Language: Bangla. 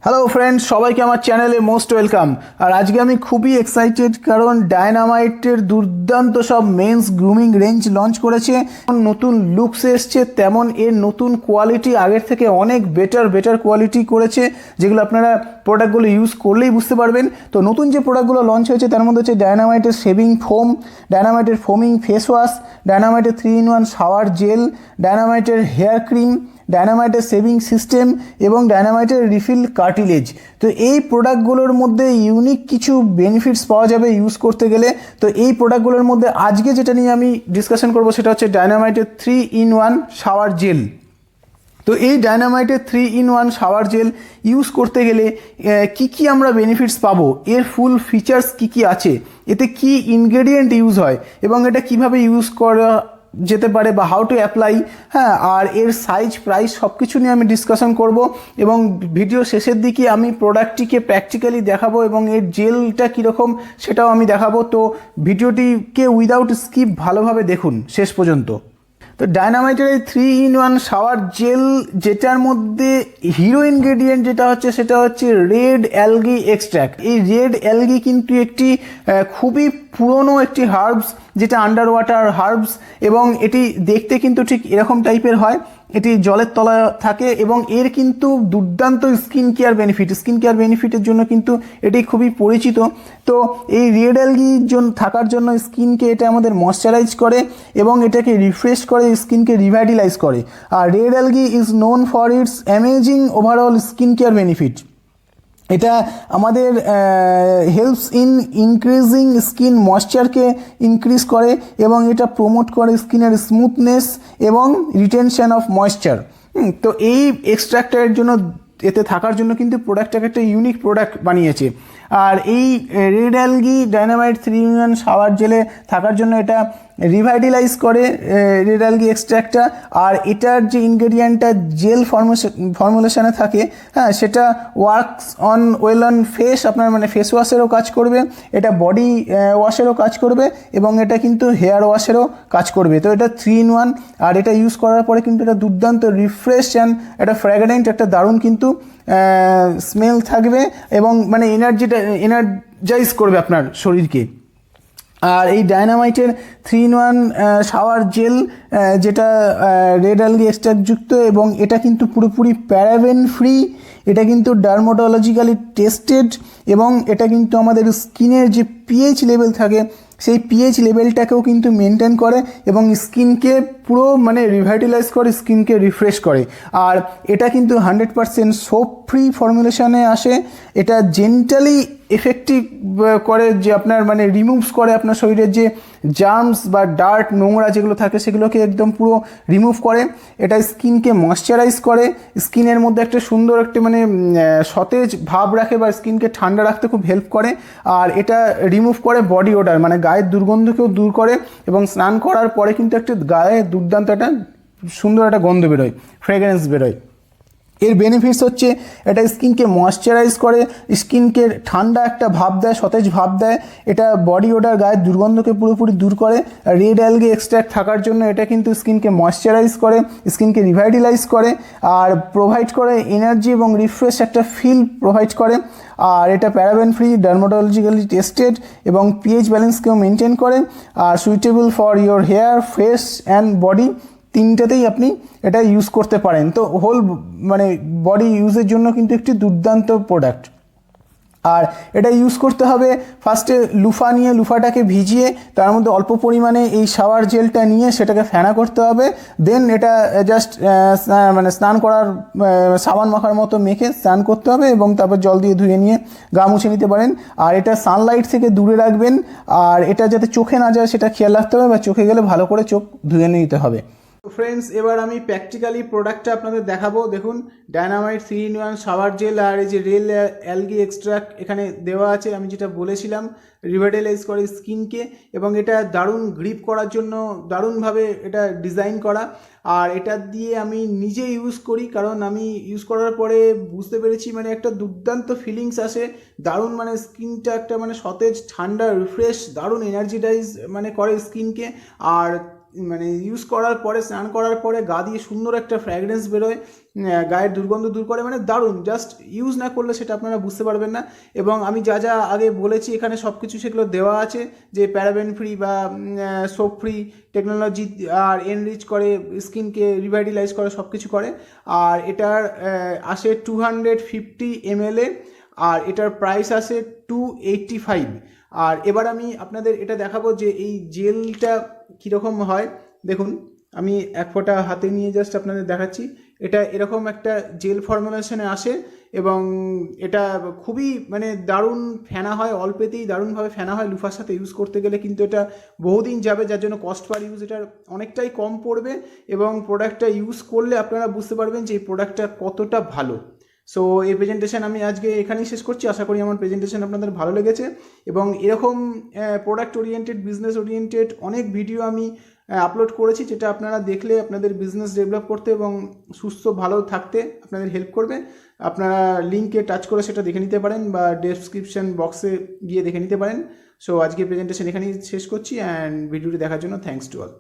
হ্যালো ফ্রেন্ডস, সবাইকে আমার চ্যানেলে মোস্ট ওয়েলকাম। আর আজকে আমি খুবই এক্সাইটেড, কারণ ডায়নামাইটের দুর্দান্ত সব মেন্স গ্রুমিং রেঞ্জ লঞ্চ করেছে। নতুন লুকস এসছে, তেমন এর নতুন কোয়ালিটি আগের থেকে অনেক বেটার কোয়ালিটি করেছে, যেগুলো আপনারা প্রোডাক্টগুলো ইউজ করলেই বুঝতে পারবেন। তো নতুন যে প্রোডাক্টগুলো লঞ্চ হয়েছে তার মধ্যে হচ্ছে ডায়নামাইটের শেভিং ফোম, ডায়নামাইটের ফোমিং ফেস ওয়াশ, ডায়নামাইটের 3-in-1 শাওয়ার জেল, ডায়নামাইটের হেয়ার ক্রিম, ডায়নামাইটের সেভিং সিস্টেম এবং ডায়নামাইটের রিফিল কার্টিলেজ। তো এই প্রোডাক্টগুলোর মধ্যে ইউনিক কিছু বেনিফিটস পাওয়া যাবে ইউজ করতে গেলে। তো এই প্রোডাক্টগুলোর মধ্যে আজকে যেটা নিয়ে আমি ডিসকাশন করব সেটা হচ্ছে ডায়নামাইটের 3-in-1 শাওয়ার জেল। তো এই ডায়নামাইটের 3-in-1 শাওয়ার জেল ইউজ করতে গেলে কি আমরা বেনিফিটস পাবো, এর ফুল ফিচার্স কি আছে, এতে কি ইনগ্রেডিয়েন্ট ইউজ হয় এবং এটা কিভাবে ইউজ করা যেতে পারে বা হাউ টু অ্যাপ্লাই, হ্যাঁ, আর এর সাইজ প্রাইস সব কিছু নিয়ে আমি ডিসকাশন করব। এবং ভিডিও শেষের দিকে আমি প্রোডাক্টটিকে প্র্যাকটিক্যালি দেখাবো এবং এর জেলটা কীরকম সেটাও আমি দেখাবো। তো ভিডিওটিকে উইদাউট স্কিপ ভালোভাবে দেখুন শেষ পর্যন্ত। তো ডায়নামাইটের এই 3-in-1 শাওয়ার জেল, যেটার মধ্যে হিরো ইনগ্রেডিয়েন্ট সেটা হচ্ছে রেড অ্যালগি এক্সট্র্যাক্ট। এই রেড অ্যালগি কিন্তু একটি খুবই পুরনো একটি হার্বস, যেটা আন্ডার ওয়াটার হার্বস, এবং এটি দেখতে কিন্তু ঠিক এরকম টাইপের হয়। এটি জলের তলায় থাকে এবং এর কিন্তু দুর্দান্ত স্কিন কেয়ার বেনিফিটের জন্য কিন্তু এটি খুবই পরিচিত। তো এই রেড অ্যালগি থাকার জন্য স্কিনকে এটা আমাদের ময়শ্চারাইজ করে এবং এটাকে রিফ্রেশ করে, স্কিনকে রিভাইটালাইজ করে। আর red algae is known for its amazing overall skin care benefit. এটা আমাদের হেল্পস ইন ইনক্রিজিং স্কিন ময়েশ্চারকে ইনক্রিজ করে এবং এটা প্রমোট করে স্কিনের স্মুথনেস এবং রিটেনশন অফ ময়েশ্চার। তো এই এক্সট্রাক্টের জন্য, এতে থাকার জন্য কিন্তু প্রোডাক্টটাকে একটা ইউনিক প্রোডাক্ট বানিয়েছে। আর এই red algae dynamite 3-in-1 shower জেলে থাকার জন্য এটা রিভাইটালাইজ করে রেড অ্যালগি এক্সট্র্যাক্টটা। আর এটার যে ইনগ্রেডিয়েন্টটা জেল ফর্মুলেশনে থাকে, হ্যাঁ, সেটা ওয়ার্কস অন ফেস, আপনার মানে ফেস ওয়াশেরও কাজ করবে, এটা বডি ওয়াশেরও কাজ করবে এবং এটা কিন্তু হেয়ার ওয়াশেরও কাজ করবে। তো এটা 3-in-1, আর এটা ইউজ করার পরে কিন্তু এটা দুর্দান্ত রিফ্রেশ অ্যান্ড একটা ফ্র্যাগরেন্ট, একটা দারুণ কিন্তু স্মেল থাকবে এবং মানে এনার্জাইজ করবে আপনার শরীরকে। আর এই ডায়নামাইটের 3-in-1 শাওয়ার জেল, যেটা রেড অ্যালগি এক্সট্রাক্টযুক্ত এবং এটা কিন্তু পুরোপুরি প্যারাবেন ফ্রি, এটা কিন্তু ডার্মাটোলজিক্যালি টেস্টেড এবং এটা কিন্তু আমাদের স্কিনের যে পিএইচ লেভেল থাকে সেই পিএইচ লেভেলটাকেও কিন্তু মেনটেন করে এবং স্কিনকে পুরো মানে রিভাইটালাইজ করে, স্কিনকে রিফ্রেশ করে। আর এটা কিন্তু 100% সোপ ফ্রি ফর্মুলেশনে আসে। এটা জেন্টালি এফেক্টিভ করে, যে আপনার মানে রিমুভস করে আপনার শরীরের যে জার্মস বা ডার্ট নোংরা যেগুলো থাকে সেগুলোকে একদম পুরো রিমুভ করে। এটা স্কিনকে ময়শ্চারাইজ করে, স্কিনের মধ্যে একটা সুন্দর একটা মানে সতেজ ভাব রাখে বা স্কিনকে ঠান্ডা রাখতে খুব হেল্প করে। আর এটা রিমুভ করে বডি ওডার, মানে গায়ের দুর্গন্ধকেও দূর করে এবং স্নান করার পরে কিন্তু একটা গায়ে দুর্দান্ত একটা সুন্দর একটা গন্ধ বেরোয়, ফ্রেগ্রেন্স বেরোয়। এর বেনিফিটস হচ্ছে এটা স্কিনকে ময়শ্চারাইজ করে, স্কিনকে ঠান্ডা একটা ভাব দেয়, সতেজ ভাব দেয়, এটা বডি ওডার গায়ের দুর্গন্ধকে পুরোপুরি দূর করে। রেড অ্যালগি এক্সট্র্যাক্ট থাকার জন্য এটা কিন্তু স্কিনকে ময়শ্চারাইজ করে, স্কিনকে রিভাইটালাইজ করে আর প্রোভাইড করে এনার্জি এবং রিফ্রেশ একটা ফিল প্রোভাইড করে। আর এটা প্যারাবেন ফ্রি, ডার্মাটোলজিক্যালি টেস্টেড এবং পিএইচ ব্যালেন্সকেও মেনটেন করে। আর suitable for your hair, face and body, তিনটাতেই আপনি এটা ইউজ করতে পারেন। তো হোল মানে বডি ইউজের জন্য কিন্তু একটি দুর্দান্ত প্রোডাক্ট। আর এটা ইউজ করতে হবে ফার্স্টে লুফা নিয়ে, লুফাটাকে ভিজিয়ে তার মধ্যে অল্প পরিমাণে এই শাওয়ার জেলটা নিয়ে সেটাকে ফেনা করতে হবে। দেন এটা জাস্ট মানে স্নান করার সাবান মাখার মতো মেখে স্নান করতে হবে এবং তারপর জল দিয়ে ধুয়ে নিয়ে গা মুছে নিতে পারেন। আর এটা সানলাইট থেকে দূরে রাখবেন, আর এটা যাতে চোখে না যায় সেটা খেয়াল রাখতে হবে, বা চোখে গেলে ভালো করে চোখ ধুয়ে নিতে হবে। তো ফ্রেন্ডস, এবার আমি প্র্যাকটিক্যালি প্রোডাক্টটা আপনাদের দেখাবো। দেখুন, ডায়নামাইট 3-in-1 শাওয়ার জেল আর এই যে রেড অ্যালগি এক্সট্রাক্ট এখানে দেওয়া আছে। আমি যেটা বলেছিলাম, রিভাইটালাইজ করে স্কিনকে এবং এটা দারুণ গ্রিপ করার জন্য দারুণভাবে এটা ডিজাইন করা। আর এটা দিয়ে আমি নিজে ইউজ করি, কারণ আমি ইউজ করার পরে বুঝতে পেরেছি মানে একটা দুর্দান্ত ফিলিংস আসে, দারুণ মানে স্কিনটা একটা মানে সতেজ ঠান্ডা রিফ্রেশ, দারুণ এনার্জিটাইজ মানে করে স্কিনকে। আর মানে ইউজ করার পরে, স্নান করার পরে গা দিয়ে সুন্দর একটা ফ্র্যাগরেন্স বেরোয়, গায়ের দুর্গন্ধ দূর করে, মানে দারুণ। জাস্ট ইউজ না করলে সেটা আপনারা বুঝতে পারবেন না। এবং আমি যা যা আগে বলেছি এখানে সব কিছু সেগুলো দেওয়া আছে, যে প্যারাবেন ফ্রি বা সোপ ফ্রি টেকনোলজি, আর এনরিচ করে, স্কিনকে রিভাইটালাইজ করে, সব কিছু করে। আর এটার আসে 250 ml, আর এটার প্রাইস আসে 285। আর এবার আমি আপনাদের এটা দেখাবো যে এই জেলটা কীরকম হয়। দেখুন, আমি এক ফোঁটা হাতে নিয়ে জাস্ট আপনাদের দেখাচ্ছি। এটা এরকম একটা জেল ফর্মুলেশনে আসে, এবং এটা খুবই মানে দারুণ ফেনা হয়, অল্পেতেই দারুণভাবে ফেনা হয়। লুফার সাথে ইউজ করতে গেলে কিন্তু এটা বহুদিন যাবে, যার জন্য কস্ট পার ইউজ এটার অনেকটাই কম পড়বে, এবং প্রোডাক্টটা ইউজ করলে আপনারা বুঝতে পারবেন যে এই প্রোডাক্টটা কতটা ভালো। সো এই প্রেজেন্টেশন আমি আজকে এখানেই শেষ করছি। আশা করি আমার প্রেজেন্টেশন আপনাদের ভালো লেগেছে, এবং এরকম প্রোডাক্ট ওরিয়েন্টেড, বিজনেস ওরিয়েন্টেড অনেক ভিডিও আমি আপলোড করেছি, যেটা আপনারা দেখলে আপনাদের বিজনেস ডেভেলপ করতে এবং সুস্থ ভালো থাকতে আপনাদের হেল্প করবে। আপনারা লিঙ্কে টাচ করে সেটা দেখে নিতে পারেন, বা ডেসক্রিপশন বক্সে গিয়ে দেখে নিতে পারেন। সো আজকে প্রেজেন্টেশন এখানেই শেষ করছি, অ্যান্ড ভিডিওটি দেখার জন্য থ্যাঙ্কস টু অল।